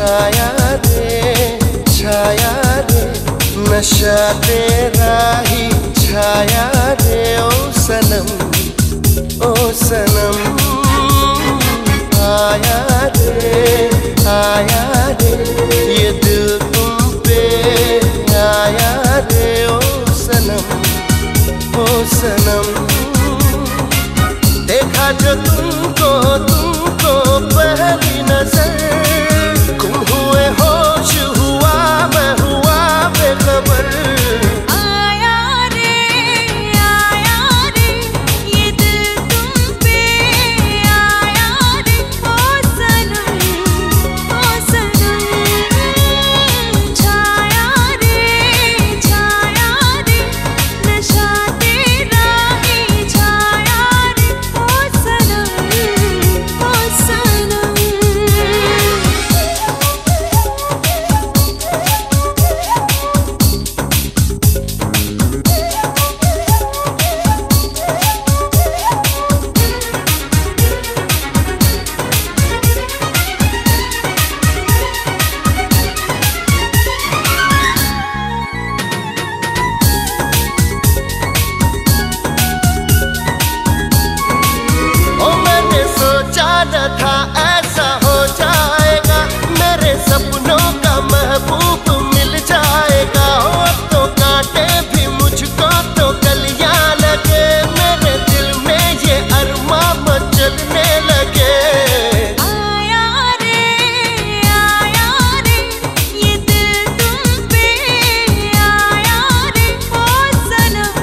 छाया रे नशा तेरा ही छाया रे ओ सनम आया रे ये दिल तुम पे आया रे ओ सनम देखा जो तुमको पहली नजर गुम हुए होश हुआ मैं हुआ बेखबर आया रे ये दिल तुम पे आया रे ओ सनम छाया रे नशा तेरा ही छाया रे ओ सनम था ऐसा हो जाएगा मेरे सपनों का महबूब मिल जाएगा अब तो कांटे भी मुझको तो कलियां लगे मेरे दिल में ये अरमां मचलने लगे आया रे ये दिल तुम पे आया रे ओ सनम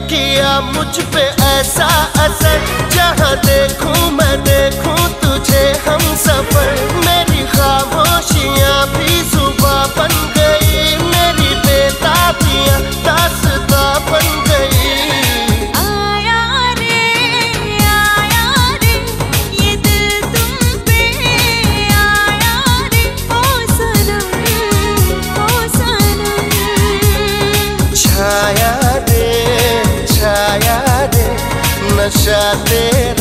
किया मुझ पे ऐसा असर जहाँ देखूं मैं देखूं तुझे हम सफर मेरी खामोशियाँ भी जुबां बन गई मेरी बेताबियाँ दास्तां बन गई आया रे ये दिल तुम पे आया रे ओ सनम छाया रे नशा तेरा